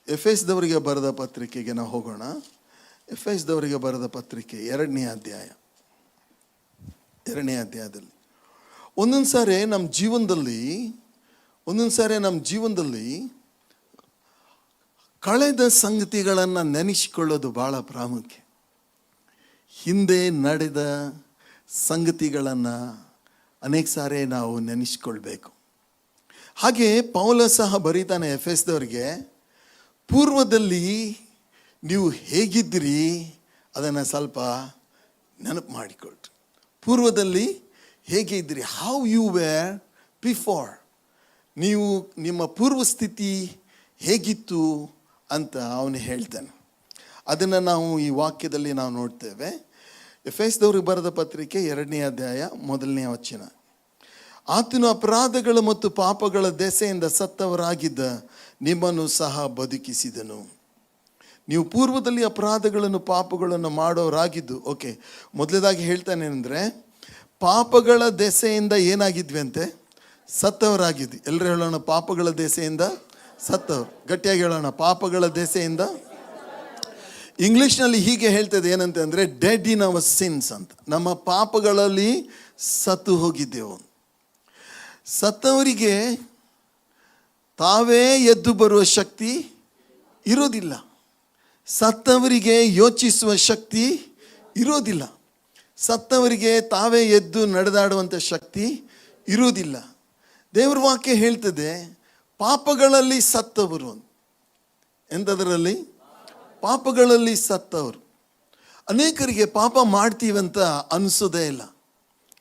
ಎಫೆಸದವರಿಗೆ ಬರೆದ ಪತ್ರಿಕೆಗೆ ನಾವು ಹೋಗೋಣ. ಎಫೆಸದವರಿಗೆ ಬರೆದ ಪತ್ರಿಕೆ 2ನೇ ಅಧ್ಯಾಯದಲ್ಲಿ ಒಂದೊಂದು ಸಾರಿ ನಮ್ಮ ಜೀವನದಲ್ಲಿ ಕಳೆದ ಸಂಗತಿಗಳನ್ನು ನೆನೆಸಿಕೊಳ್ಳೋದು ಬಹಳ ಪ್ರಾಮುಖ್ಯ. ಹಿಂದೆ ನಡೆದ ಸಂಗತಿಗಳನ್ನು ಅನೇಕ ಸಾರಿ ನಾವು ನೆನೆಸ್ಕೊಳ್ಬೇಕು. ಹಾಗೆ ಪೌಲ ಸಹ ಬರೀತಾನೆ ಎಫೆಸದವರಿಗೆ, ಪೂರ್ವದಲ್ಲಿ ನೀವು ಹೇಗಿದ್ದೀರಿ ಅದನ್ನು ಸ್ವಲ್ಪ ನೆನಪು ಮಾಡಿಕೊಳ್ರಿ. ಪೂರ್ವದಲ್ಲಿ ಹೇಗೆ ಇದ್ದೀರಿ, ಹೌ ಯು ವೇರ್ ಬಿಫೋರ್, ನೀವು ನಿಮ್ಮ ಪೂರ್ವ ಸ್ಥಿತಿ ಹೇಗಿತ್ತು ಅಂತ ಅವನು ಹೇಳ್ತಾನೆ. ಅದನ್ನು ನಾವು ಈ ವಾಕ್ಯದಲ್ಲಿ ನಾವು ನೋಡ್ತೇವೆ. ಎಫೆಸದವರಿಗೆ ಬರೆದ ಪತ್ರಿಕೆ 2ನೇ ಅಧ್ಯಾಯ 1ನೇ ವಚನ. ಆತನು ಅಪರಾಧಗಳು ಮತ್ತು ಪಾಪಗಳ ದೆಸೆಯಿಂದ ಸತ್ತವರಾಗಿದ್ದ ನಿಮ್ಮನ್ನು ಸಹ ಬದುಕಿಸಿದನು. ನೀವು ಪೂರ್ವದಲ್ಲಿ ಅಪರಾಧಗಳನ್ನು ಪಾಪಗಳನ್ನು ಮಾಡೋರಾಗಿದ್ದು. ಓಕೆ, ಮೊದಲನೇದಾಗಿ ಹೇಳ್ತಾನೆ ಅಂದರೆ ಪಾಪಗಳ ದೆಸೆಯಿಂದ ಏನಾಗಿದ್ವಿ ಅಂತೆ? ಸತ್ತವರಾಗಿದ್ವಿ. ಎಲ್ಲರೂ ಹೇಳೋಣ, ಪಾಪಗಳ ದೆಸೆಯಿಂದ ಸತ್ತವರು. ಗಟ್ಟಿಯಾಗಿ ಹೇಳೋಣ, ಪಾಪಗಳ ದೆಸೆಯಿಂದ. ಇಂಗ್ಲೀಷ್ನಲ್ಲಿ ಹೀಗೆ ಹೇಳ್ತದೆ, ಏನಂತ ಅಂದರೆ ಡೆಡ್ ಇನ್ ಅವರ್ ಸಿನ್ಸ್ ಅಂತ. ನಮ್ಮ ಪಾಪಗಳಲ್ಲಿ ಸತ್ತು ಹೋಗಿದ್ದೆವು. ಸತ್ತವರಿಗೆ ತಾವೇ ಎದ್ದು ಬರುವ ಶಕ್ತಿ ಇರೋದಿಲ್ಲ. ಸತ್ತವರಿಗೆ ಯೋಚಿಸುವ ಶಕ್ತಿ ಇರೋದಿಲ್ಲ. ಸತ್ತವರಿಗೆ ತಾವೇ ಎದ್ದು ನಡೆದಾಡುವಂಥ ಶಕ್ತಿ ಇರುವುದಿಲ್ಲ. ದೇವರ ವಾಕ್ಯ ಹೇಳ್ತದೆ, ಪಾಪಗಳಲ್ಲಿ ಸತ್ತವರು. ಎಂಥದರಲ್ಲಿ? ಪಾಪಗಳಲ್ಲಿ ಸತ್ತವರು. ಅನೇಕರಿಗೆ ಪಾಪ ಮಾಡ್ತೀವಂತ ಅನಿಸೋದೇ ಇಲ್ಲ.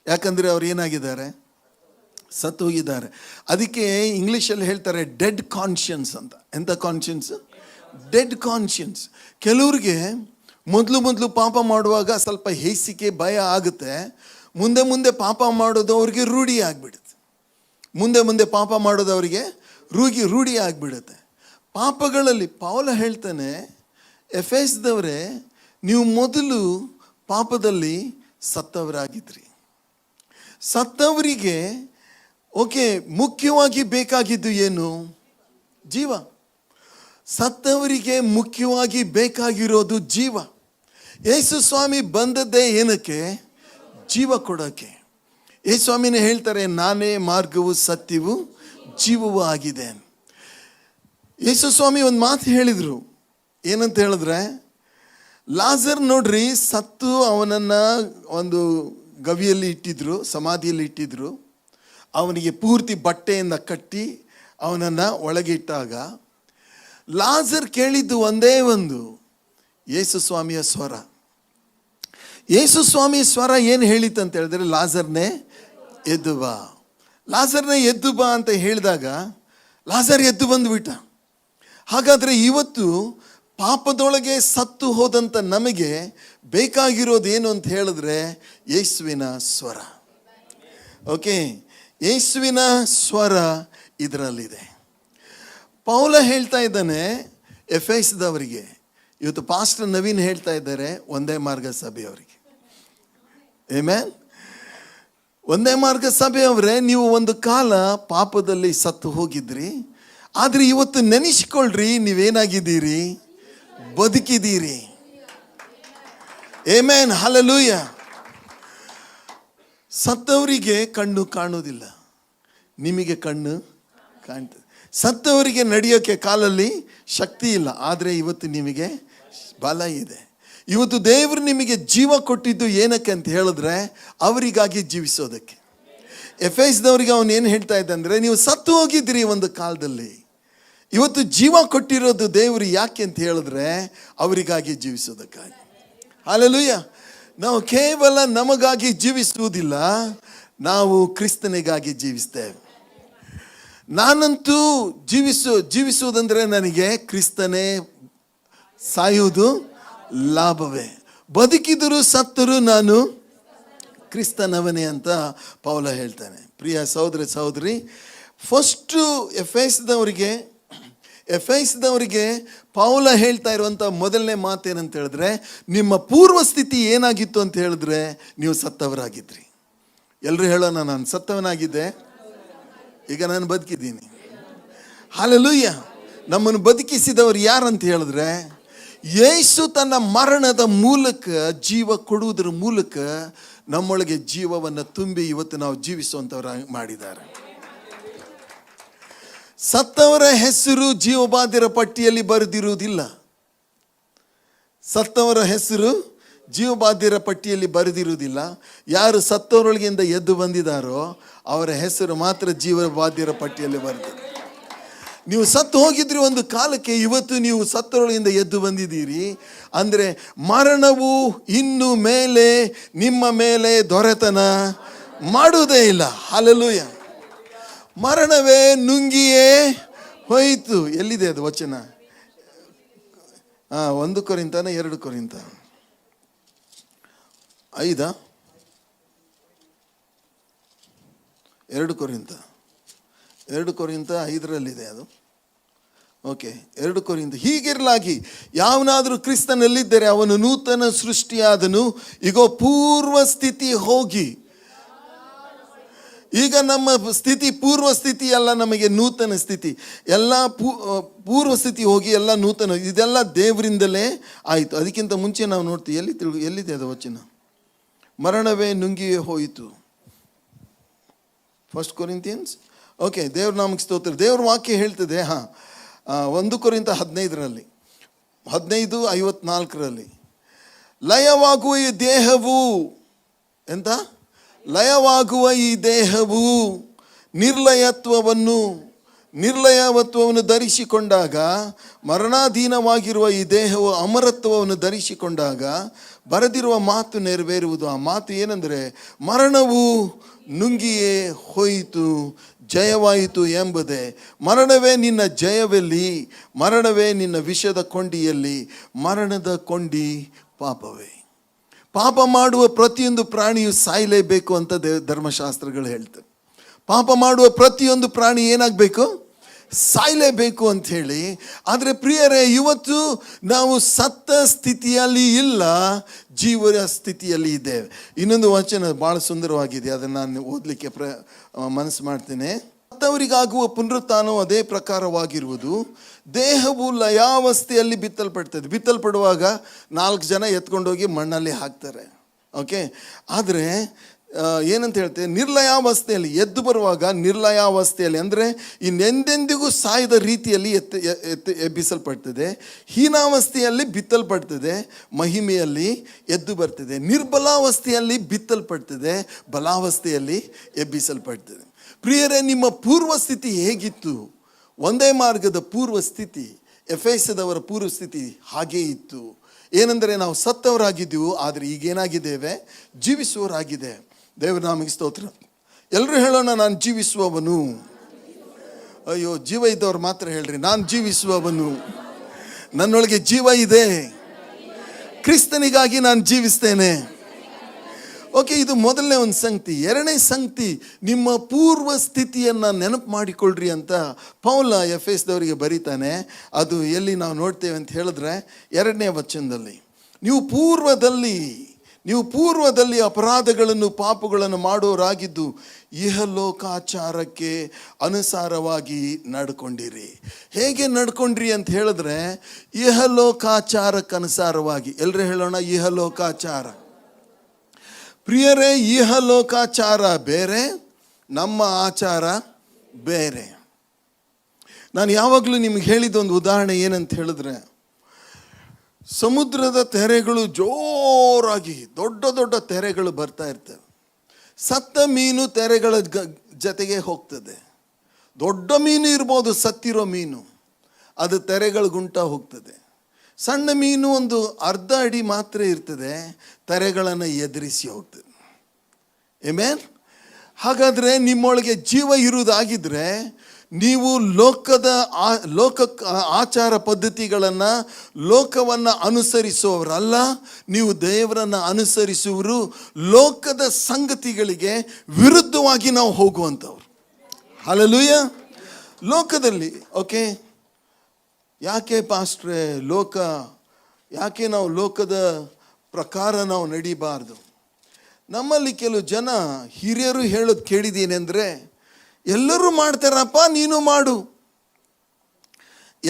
ಯಾಕಂದರೆ ಅವ್ರು ಏನಾಗಿದ್ದಾರೆ? ಸತ್ತು ಹೋಗಿದ್ದಾರೆ. ಅದಕ್ಕೆ ಇಂಗ್ಲೀಷಲ್ಲಿ ಹೇಳ್ತಾರೆ ಡೆಡ್ ಕಾನ್ಷಿಯನ್ಸ್ ಅಂತ. ಎಂಥ ಕಾನ್ಷಿಯನ್ಸ್? Dead conscience. ಕೆಲವ್ರಿಗೆ ಮೊದಲು ಪಾಪ ಮಾಡುವಾಗ ಸ್ವಲ್ಪ ಹೇಸಿಕೆ, ಭಯ ಆಗುತ್ತೆ. ಮುಂದೆ ಪಾಪ ಮಾಡೋದು ಅವ್ರಿಗೆ ರೂಢಿ ಆಗಿಬಿಡುತ್ತೆ. ಮುಂದೆ ಪಾಪ ಮಾಡೋದು ಅವರಿಗೆ ರೂಢಿ ಆಗಿಬಿಡುತ್ತೆ. ಪಾಪಗಳಲ್ಲಿ ಪೌಲ ಹೇಳ್ತಾನೆ, ಎಫೆಸದವರೇ, ನೀವು ಮೊದಲು ಪಾಪದಲ್ಲಿ ಸತ್ತವರಾಗಿದ್ರಿ. ಸತ್ತವರಿಗೆ ಮುಖ್ಯವಾಗಿ ಬೇಕಾಗಿದ್ದು ಏನು? ಜೀವ. ಸತ್ತವರಿಗೆ ಮುಖ್ಯವಾಗಿ ಬೇಕಾಗಿರೋದು ಜೀವ. ಯೇಸು ಸ್ವಾಮಿ ಬಂದದ್ದೇ ಏನಕ್ಕೆ? ಜೀವ ಕೊಡೋಕ್ಕೆ. ಯೇಸು ಸ್ವಾಮಿನೇ ಹೇಳ್ತಾರೆ, ನಾನೇ ಮಾರ್ಗವು ಸತ್ಯವೂ ಜೀವವೂ ಆಗಿದೆ. ಯೇಸು ಸ್ವಾಮಿ ಒಂದು ಮಾತು ಹೇಳಿದರು. ಏನಂತ ಹೇಳಿದ್ರೆ, ಲಾಜರ್ ನೋಡ್ರಿ ಸತ್ತು ಅವನನ್ನು ಒಂದು ಗವಿಯಲ್ಲಿ ಇಟ್ಟಿದ್ರು, ಸಮಾಧಿಯಲ್ಲಿ ಇಟ್ಟಿದ್ರು. ಅವನಿಗೆ ಪೂರ್ತಿ ಬಟ್ಟೆಯಿಂದ ಕಟ್ಟಿ ಅವನನ್ನು ಒಳಗೆ ಇಟ್ಟಾಗ ಲಾಜರ್ ಕೇಳಿದ್ದು ಒಂದೇ ಒಂದು, ಯೇಸು ಸ್ವಾಮಿಯ ಸ್ವರ. ಯೇಸು ಸ್ವಾಮಿಯ ಸ್ವರ ಏನು ಹೇಳಿತ್ತು ಅಂತ ಹೇಳಿದ್ರೆ, ಲಾಜರ್ನೇ ಎದ್ದು ಬಾ. ಲಾಜರ್ನೇ ಎದ್ದು ಬಾ ಅಂತ ಹೇಳಿದಾಗ ಲಾಜರ್ ಎದ್ದು ಬಂದುಬಿಟ್ಟ. ಹಾಗಾದರೆ ಇವತ್ತು ಪಾಪದೊಳಗೆ ಸತ್ತು ಹೋದಂಥ ನಮಗೆ ಬೇಕಾಗಿರೋದೇನು ಅಂತ ಹೇಳಿದ್ರೆ ಯೇಸುವಿನ ಸ್ವರ. ಓಕೆ, ಯೇಸುವಿನ ಸ್ವರ ಇದರಲ್ಲಿದೆ. ಪೌಲ ಹೇಳ್ತಾ ಇದ್ದಾನೆ ಎಫೆಸದವರಿಗೆ. ಇವತ್ತು ಪಾಸ್ಟರ್ ನವೀನ್ ಹೇಳ್ತಾ ಇದ್ದಾರೆ ಒಂದೇ ಮಾರ್ಗ ಸಭೆಯವರಿಗೆ. ಆಮೆನ್. ಒಂದೇ ಮಾರ್ಗ ಸಭೆಯವರೇ, ನೀವು ಒಂದು ಕಾಲ ಪಾಪದಲ್ಲಿ ಸತ್ತು ಹೋಗಿದ್ರಿ. ಆದರೆ ಇವತ್ತು ನೆನೆಸಿಕೊಳ್ಳ್ರಿ, ನೀವೇನಾಗಿದ್ದೀರಿ? ಬದುಕಿದ್ದೀರಿ. Amen, hallelujah. ಸತ್ತವರಿಗೆ ಕಣ್ಣು ಕಾಣುವುದಿಲ್ಲ, ನಿಮಗೆ ಕಣ್ಣು ಕಾಣ್ತದೆ. ಸತ್ತವರಿಗೆ ನಡೆಯೋಕ್ಕೆ ಕಾಲಲ್ಲಿ ಶಕ್ತಿ ಇಲ್ಲ, ಆದರೆ ಇವತ್ತು ನಿಮಗೆ ಬಲ ಇದೆ. ಇವತ್ತು ದೇವರು ನಿಮಗೆ ಜೀವ ಕೊಟ್ಟಿದ್ದು ಏನಕ್ಕೆ ಅಂತ ಹೇಳಿದ್ರೆ ಅವರಿಗಾಗಿ ಜೀವಿಸೋದಕ್ಕೆ. ಎಫೆಸದವರಿಗೆ ಅವನು ಏನು ಹೇಳ್ತಾ ಇದ್ದ ಅಂದರೆ, ನೀವು ಸತ್ತು ಹೋಗಿದ್ದೀರಿ ಒಂದು ಕಾಲದಲ್ಲಿ. ಇವತ್ತು ಜೀವ ಕೊಟ್ಟಿರೋದು ದೇವರು ಯಾಕೆ ಅಂತ ಹೇಳಿದ್ರೆ ಅವರಿಗಾಗಿ ಜೀವಿಸೋದಕ್ಕಾಗಿ. ಹಲ್ಲೆಲೂಯ. ನಾವು ಕೇವಲ ನಮಗಾಗಿ ಜೀವಿಸುವುದಿಲ್ಲ, ನಾವು ಕ್ರಿಸ್ತನಿಗಾಗಿ ಜೀವಿಸ್ತೇವೆ. ನಾನಂತೂ ಜೀವಿಸುವುದಂದರೆ ನನಗೆ ಕ್ರಿಸ್ತನೇ, ಸಾಯುವುದು ಲಾಭವೇ. ಬದುಕಿದರೂ ಸತ್ತರೂ ನಾನು ಕ್ರಿಸ್ತನವನೇ ಅಂತ ಪೌಲ ಹೇಳ್ತಾನೆ. ಪ್ರಿಯ ಸಹೋದರ ಸಹೋದರಿ, ಫಸ್ಟು ಎಫೆಸದವರಿಗೆ ಪೌಲ ಹೇಳ್ತಾ ಇರುವಂಥ ಮೊದಲನೇ ಮಾತೇನಂತ ಹೇಳಿದ್ರೆ, ನಿಮ್ಮ ಪೂರ್ವ ಸ್ಥಿತಿ ಏನಾಗಿತ್ತು ಅಂತ ಹೇಳಿದ್ರೆ ನೀವು ಸತ್ತವರಾಗಿದ್ರಿ. ಎಲ್ಲರೂ ಹೇಳೋಣ, ನಾನು ಸತ್ತವನಾಗಿದ್ದೆ, ಈಗ ನಾನು ಬದುಕಿದ್ದೀನಿ. ಹಲ್ಲೆಲೂಯ. ನಮ್ಮನ್ನು ಬದುಕಿಸಿದವರು ಯಾರಂತ ಹೇಳಿದ್ರೆ, ಯೇಸು ತನ್ನ ಮರಣದ ಮೂಲಕ, ಜೀವ ಕೊಡುವುದರ ಮೂಲಕ ನಮ್ಮೊಳಗೆ ಜೀವವನ್ನು ತುಂಬಿ ಇವತ್ತು ನಾವು ಜೀವಿಸುವಂಥವ್ರು ಮಾಡಿದ್ದಾರೆ. ಸತ್ತವರ ಹೆಸರು ಜೀವಬಾಧ್ಯರ ಪಟ್ಟಿಯಲ್ಲಿ ಬರೆದಿರುವುದಿಲ್ಲ. ಸತ್ತವರ ಹೆಸರು ಜೀವಬಾಧ್ಯರ ಪಟ್ಟಿಯಲ್ಲಿ ಬರೆದಿರುವುದಿಲ್ಲ. ಯಾರು ಸತ್ತವರೊಳಗಿಂದ ಎದ್ದು ಬಂದಿದ್ದಾರೋ ಅವರ ಹೆಸರು ಮಾತ್ರ ಜೀವಬಾಧ್ಯರ ಪಟ್ಟಿಯಲ್ಲಿ ಬರೆದಿದೆ. ನೀವು ಸತ್ತು ಹೋಗಿದ್ರಿ ಒಂದು ಕಾಲಕ್ಕೆ, ಇವತ್ತು ನೀವು ಸತ್ತರೊಳಗಿಂದ ಎದ್ದು ಬಂದಿದ್ದೀರಿ ಅಂದರೆ ಮರಣವು ಇನ್ನು ಮೇಲೆ ನಿಮ್ಮ ಮೇಲೆ ದೊರೆತನ ಮಾಡುವುದೇ ಇಲ್ಲ. ಹಲ್ಲೆಲೂಯ. ಮರಣವೇ ನುಂಗಿಯೇ ಹೋಯಿತು. ಎಲ್ಲಿದೆ ಅದು ವಚನ? 1 ಕೊರಿಂಥನ 2 ಕೊರಿಂಥ 5 2 ಕೊರಿಂಥ 5ರಲ್ಲಿದೆ ಅದು. ಓಕೆ, 2 ಕೊರಿಂಥ. ಹೀಗಿರಲಾಗಿ ಯಾವನಾದರೂ ಕ್ರಿಸ್ತನಲ್ಲಿದ್ದರೆ ಅವನು ನೂತನ ಸೃಷ್ಟಿಯಾದನು, ಈಗ ಪೂರ್ವ ಸ್ಥಿತಿ ಹೋಗಿ. ಈಗ ನಮ್ಮ ಸ್ಥಿತಿ ಪೂರ್ವ ಸ್ಥಿತಿ ಅಲ್ಲ, ನಮಗೆ ನೂತನ ಸ್ಥಿತಿ. ಎಲ್ಲ ಪೂರ್ವ ಸ್ಥಿತಿ ಹೋಗಿ ಎಲ್ಲ ನೂತನ. ಇದೆಲ್ಲ ದೇವರಿಂದಲೇ ಆಯಿತು. ಅದಕ್ಕಿಂತ ಮುಂಚೆ ನಾವು ನೋಡ್ತೀವಿ, ಎಲ್ಲಿದೆ ಅದು ವಚನ? ಮರಣವೇ ನುಂಗಿಯೇ ಹೋಯಿತು. 1 ಕೊರಿಂಥಿಯನ್ಸ್. ಓಕೆ, ದೇವ್ರ ನಾಮಕ್ಕೆ ಸ್ತೋತ್ರ. ದೇವ್ರ ವಾಕ್ಯ ಹೇಳ್ತದೆ 1 ಕೊರಿಂಥ 15 15:54 ಲಯವಾಗುವ ಈ ದೇಹವು ಎಂತ? ಲಯವಾಗುವ ಈ ದೇಹವು ನಿರ್ಲಯವತ್ವವನ್ನು ಧರಿಸಿಕೊಂಡಾಗ, ಮರಣಾಧೀನವಾಗಿರುವ ಈ ದೇಹವು ಅಮರತ್ವವನ್ನು ಧರಿಸಿಕೊಂಡಾಗ ಬರೆದಿರುವ ಮಾತು ನೆರವೇರುವುದು. ಆ ಮಾತು ಏನಂದರೆ, ಮರಣವು ನುಂಗಿಯೇ ಹೋಯಿತು, ಜಯವಾಯಿತು ಎಂಬುದೇ. ಮರಣವೇ ನಿನ್ನ ಜಯವೆಲ್ಲಿ? ಮರಣವೇ ನಿನ್ನ ವಿಷದ ಕೊಂಡಿಯಲ್ಲಿ? ಮರಣದ ಕೊಂಡಿ ಪಾಪವೇ. ಪಾಪ ಮಾಡುವ ಪ್ರತಿಯೊಂದು ಪ್ರಾಣಿಯು ಸಾಯಲೇಬೇಕು ಅಂತ ಧರ್ಮಶಾಸ್ತ್ರಗಳು ಹೇಳ್ತವೆ. ಪಾಪ ಮಾಡುವ ಪ್ರತಿಯೊಂದು ಪ್ರಾಣಿ ಏನಾಗಬೇಕು? ಸಾಯಲೇಬೇಕು ಅಂಥೇಳಿ. ಆದರೆ ಪ್ರಿಯರೇ, ಇವತ್ತು ನಾವು ಸತ್ತ ಸ್ಥಿತಿಯಲ್ಲಿ ಇಲ್ಲ, ಜೀವದ ಸ್ಥಿತಿಯಲ್ಲಿ ಇದ್ದೇವೆ. ಇನ್ನೊಂದು ವಚನ ಭಾಳ ಸುಂದರವಾಗಿದೆ, ಅದನ್ನು ನಾನು ಓದಲಿಕ್ಕೆ ಮನಸ್ಸು ಮಾಡ್ತೇನೆ. ಸತ್ತವರಿಗಾಗುವ ಪುನರುತ್ಥಾನವು ಅದೇ ಪ್ರಕಾರವಾಗಿರುವುದು. ದೇಹವು ಲಯಾವಸ್ಥೆಯಲ್ಲಿ ಬಿತ್ತಲ್ಪಡುವಾಗ 4 ಜನ ಎತ್ಕೊಂಡೋಗಿ ಮಣ್ಣಲ್ಲಿ ಹಾಕ್ತಾರೆ. ಓಕೆ, ಆದರೆ ಏನಂತ ಹೇಳ್ತೇವೆ, ನಿರ್ಲಯಾವಸ್ಥೆಯಲ್ಲಿ ಎದ್ದು ಬರುವಾಗ, ನಿರ್ಲಯಾವಸ್ಥೆಯಲ್ಲಿ ಅಂದರೆ ಇನ್ನೆಂದೆಂದಿಗೂ ಸಾಯದ ರೀತಿಯಲ್ಲಿ ಎಬ್ಬಿಸಲ್ಪಡ್ತದೆ. ಹೀನಾವಸ್ಥೆಯಲ್ಲಿ ಬಿತ್ತಲ್ಪಡ್ತದೆ, ಮಹಿಮೆಯಲ್ಲಿ ಎದ್ದು ಬರ್ತದೆ. ನಿರ್ಬಲಾವಸ್ಥೆಯಲ್ಲಿ ಬಿತ್ತಲ್ಪಡ್ತದೆ, ಬಲಾವಸ್ಥೆಯಲ್ಲಿ ಎಬ್ಬಿಸಲ್ಪಡ್ತದೆ. ಪ್ರಿಯರೇ, ನಿಮ್ಮ ಪೂರ್ವ ಸ್ಥಿತಿ ಹೇಗಿತ್ತು? ಒಂದೇ ಮಾರ್ಗದ ಪೂರ್ವ ಸ್ಥಿತಿ, ಎಫೆಸದವರ ಪೂರ್ವ ಸ್ಥಿತಿ ಹಾಗೇ ಇತ್ತು. ಏನೆಂದರೆ, ನಾವು ಸತ್ತವರಾಗಿದ್ದೆವು, ಆದರೆ ಈಗೇನಾಗಿದ್ದೇವೆ? ಜೀವಿಸುವವರಾಗಿದೆ. ದೇವರ ನಾಮಕ್ಕೆ ಸ್ತೋತ್ರ. ಎಲ್ಲರೂ ಹೇಳೋಣ, ನಾನು ಜೀವಿಸುವವನು. ಅಯ್ಯೋ, ಜೀವ ಇದ್ದವ್ರು ಮಾತ್ರ ಹೇಳ್ರಿ, ನಾನು ಜೀವಿಸುವವನು. ನನ್ನೊಳಗೆ ಜೀವ ಇದೆ, ಕ್ರಿಸ್ತನಿಗಾಗಿ ನಾನು ಜೀವಿಸ್ತೇನೆ. ಓಕೆ, ಇದು ಮೊದಲನೇ ಒಂದು ಸಂಗತಿ. ಎರಡನೇ ಸಂಗತಿ, ನಿಮ್ಮ ಪೂರ್ವ ಸ್ಥಿತಿಯನ್ನು ನೆನಪು ಮಾಡಿಕೊಳ್ಳ್ರಿ ಅಂತ ಪೌಲ ಎಫೆಸದವರಿಗೆ ಬರೀತಾನೆ. ಅದು ಎಲ್ಲಿ ನಾವು ನೋಡ್ತೇವೆ ಅಂತ ಹೇಳಿದ್ರೆ 2ನೇ ವಚನದಲ್ಲಿ, ನೀವು ಪೂರ್ವದಲ್ಲಿ ಅಪರಾಧಗಳನ್ನು ಪಾಪಗಳನ್ನು ಮಾಡೋರಾಗಿದ್ದು ಇಹಲೋಕಾಚಾರಕ್ಕೆ ಅನುಸಾರವಾಗಿ ನಡ್ಕೊಂಡಿರಿ. ಹೇಗೆ ನಡ್ಕೊಂಡ್ರಿ ಅಂತ ಹೇಳಿದ್ರೆ, ಇಹಲೋಕಾಚಾರಕ್ಕೆ ಅನುಸಾರವಾಗಿ. ಎಲ್ಲರೂ ಹೇಳೋಣ, ಇಹಲೋಕಾಚಾರ. ಪ್ರಿಯರೇ, ಇಹಲೋಕಾಚಾರ ಬೇರೆ, ನಮ್ಮ ಆಚಾರ ಬೇರೆ. ನಾನು ಯಾವಾಗಲೂ ನಿಮ್ಗೆ ಹೇಳಿದ ಒಂದು ಉದಾಹರಣೆ ಏನಂತ ಹೇಳಿದ್ರೆ, ಸಮುದ್ರದ ತೆರೆಗಳು ಜೋರಾಗಿ ದೊಡ್ಡ ದೊಡ್ಡ ತೆರೆಗಳು ಬರ್ತಾ ಇರ್ತವೆ. ಸತ್ತ ಮೀನು ತೆರೆಗಳ ಜೊತೆಗೆ ಹೋಗ್ತದೆ. ದೊಡ್ಡ ಮೀನು ಇರ್ಬೋದು, ಸತ್ತಿರೋ ಮೀನು, ಅದು ತೆರೆಗಳ ಗುಂಟ ಹೋಗ್ತದೆ. ಸಣ್ಣ ಮೀನು ಒಂದು ಅರ್ಧ ಅಡಿ ಮಾತ್ರ ಇರ್ತದೆ, ತೆರೆಗಳನ್ನು ಎದುರಿಸಿ ಹೋಗ್ತದೆ. ಆಮೆನ್. ಹಾಗಾದರೆ ನಿಮ್ಮೊಳಗೆ ಜೀವ ಇರುವುದಾಗಿದ್ದರೆ, ನೀವು ಲೋಕ ಆಚಾರ ಪದ್ಧತಿಗಳನ್ನು, ಲೋಕವನ್ನು ಅನುಸರಿಸುವವರಲ್ಲ, ನೀವು ದೇವರನ್ನು ಅನುಸರಿಸುವರು. ಲೋಕದ ಸಂಗತಿಗಳಿಗೆ ವಿರುದ್ಧವಾಗಿ ನಾವು ಹೋಗುವಂಥವ್ರು. ಹಲ್ಲೆಲೂಯ. ಲೋಕದಲ್ಲಿ ಓಕೆ, ಯಾಕೆ ಪಾಸ್ಟ್ರೇ ಯಾಕೆ ನಾವು ಲೋಕದ ಪ್ರಕಾರ ನಾವು ನಡಿಬಾರ್ದು? ನಮ್ಮಲ್ಲಿ ಕೆಲವು ಜನ ಹಿರಿಯರು ಹೇಳೋದು ಕೇಳಿದ್ದೀನಿ ಅಂದರೆ, ಎಲ್ಲರೂ ಮಾಡ್ತಾರಪ್ಪ ನೀನು ಮಾಡು.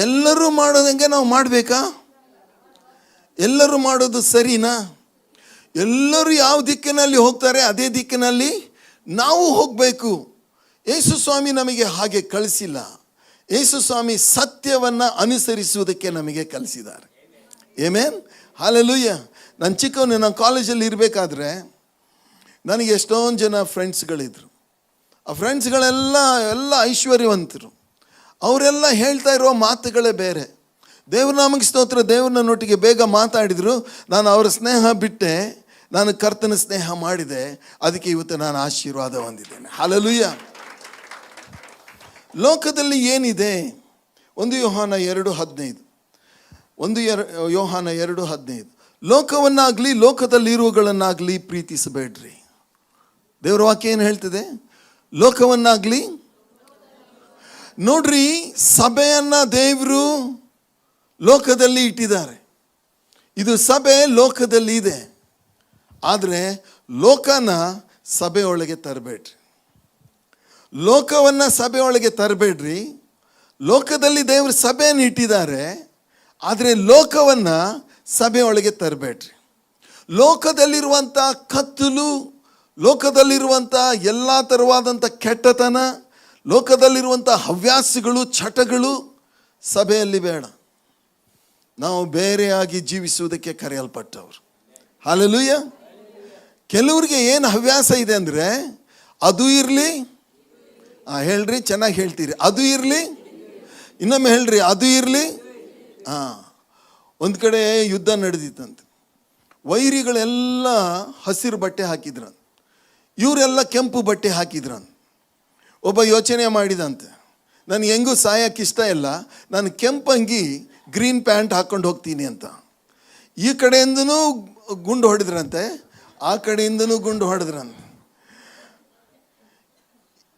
ಎಲ್ಲರೂ ಮಾಡೋದಂಗೆ ನಾವು ಮಾಡಬೇಕಾ? ಎಲ್ಲರೂ ಮಾಡೋದು ಸರಿನಾ? ಎಲ್ಲರೂ ಯಾವ ದಿಕ್ಕಿನಲ್ಲಿ ಹೋಗ್ತಾರೆ ಅದೇ ದಿಕ್ಕಿನಲ್ಲಿ ನಾವು ಹೋಗಬೇಕು. ಯೇಸು ಸ್ವಾಮಿ ನಮಗೆ ಹಾಗೆ ಕಳಿಸಿಲ್ಲ. ಯೇಸು ಸ್ವಾಮಿ ಸತ್ಯವನ್ನು ಅನುಸರಿಸುವುದಕ್ಕೆ ನಮಗೆ ಕಲಿಸಿದ್ದಾರೆ. Amen, hallelujah. ನಾನು ಚಿಕ್ಕವನು, ನಾನು ಕಾಲೇಜಲ್ಲಿ ಇರಬೇಕಾದ್ರೆ ನನಗೆ ಎಷ್ಟೊಂದು ಜನ ಫ್ರೆಂಡ್ಸ್ಗಳಿದ್ರು. ಆ ಫ್ರೆಂಡ್ಸ್ಗಳೆಲ್ಲ ಐಶ್ವರ್ಯವಂತರು. ಅವರೆಲ್ಲ ಹೇಳ್ತಾ ಇರೋ ಮಾತುಗಳೇ ಬೇರೆ. ದೇವ್ರ ನಾಮಕ್ಕೆ ಸ್ತೋತ್ರ, ದೇವ್ರನ್ನೊಟ್ಟಿಗೆ ಬೇಗ ಮಾತಾಡಿದರು. ನಾನು ಅವರ ಸ್ನೇಹ ಬಿಟ್ಟೆ, ನಾನು ಕರ್ತನ ಸ್ನೇಹ ಮಾಡಿದೆ. ಅದಕ್ಕೆ ಇವತ್ತು ನಾನು ಆಶೀರ್ವಾದ ಹೊಂದಿದ್ದೇನೆ. ಹಲ್ಲೆಲೂಯಾ. ಲೋಕದಲ್ಲಿ ಏನಿದೆ? 1 ಯೋಹಾನ 2:15, 1 ಯೋಹಾನ 2:15, ಲೋಕವನ್ನಾಗಲಿ ಲೋಕದಲ್ಲಿರುವಗಳನ್ನಾಗಲಿ ಪ್ರೀತಿಸಬೇಡ್ರಿ. ದೇವರ ವಾಕ್ಯ ಏನು ಹೇಳ್ತದೆ? ಲೋಕವನ್ನಾಗಲಿ. ನೋಡ್ರಿ, ಸಭೆಯನ್ನು ದೇವರು ಲೋಕದಲ್ಲಿ ಇಟ್ಟಿದ್ದಾರೆ. ಇದು ಸಭೆ ಲೋಕದಲ್ಲಿ ಇದೆ. ಆದರೆ ಲೋಕನ ಸಭೆಯೊಳಗೆ ತರಬೇಡ್ರಿ. ಲೋಕವನ್ನು ಸಭೆಯೊಳಗೆ ತರಬೇಡ್ರಿ. ಲೋಕದಲ್ಲಿ ದೇವರು ಸಭೆಯನ್ನು ಇಟ್ಟಿದ್ದಾರೆ, ಆದರೆ ಲೋಕವನ್ನು ಸಭೆಯೊಳಗೆ ತರಬೇಡ್ರಿ. ಲೋಕದಲ್ಲಿರುವಂಥ ಕತ್ತಲು, ಲೋಕದಲ್ಲಿರುವಂಥ ಎಲ್ಲ ಥರವಾದಂಥ ಕೆಟ್ಟತನ, ಲೋಕದಲ್ಲಿರುವಂಥ ಹವ್ಯಾಸಗಳು, ಚಟಗಳು ಸಭೆಯಲ್ಲಿ ಬೇಡ. ನಾವು ಬೇರೆಯಾಗಿ ಜೀವಿಸುವುದಕ್ಕೆ ಕರೆಯಲ್ಪಟ್ಟವರು. ಹಲ್ಲೆಲೂಯಾ. ಕೆಲವ್ರಿಗೆ ಏನು ಹವ್ಯಾಸ ಇದೆ ಅಂದರೆ, ಅದು ಇರಲಿ, ಹೇಳ್ರಿ, ಚೆನ್ನಾಗಿ ಹೇಳ್ತೀರಿ, ಅದು ಇರಲಿ. ಇನ್ನೊಮ್ಮೆ ಹೇಳ್ರಿ, ಅದು ಇರಲಿ. ಒಂದು ಕಡೆ ಯುದ್ಧ ನಡೆದಿತ್ತಂತೆ. ವೈರಿಗಳೆಲ್ಲ ಹಸಿರು ಬಟ್ಟೆ ಹಾಕಿದ್ರಂತೆ, ಇವರೆಲ್ಲ ಕೆಂಪು ಬಟ್ಟೆ ಹಾಕಿದ್ರಂತೆ. ಒಬ್ಬ ಯೋಚನೆ ಮಾಡಿದಂತೆ, ನನಗೆ ಹೆಂಗೂ ಸಾಯಕ್ಕೆ ಇಷ್ಟ ಇಲ್ಲ, ನಾನು ಕೆಂಪಂಗಿ ಗ್ರೀನ್ ಪ್ಯಾಂಟ್ ಹಾಕ್ಕೊಂಡು ಹೋಗ್ತೀನಿ ಅಂತ. ಈ ಕಡೆಯಿಂದನೂ ಗುಂಡು ಹೊಡೆದ್ರಂತೆ, ಆ ಕಡೆಯಿಂದನೂ ಗುಂಡು ಹೊಡೆದ್ರಂತೆ.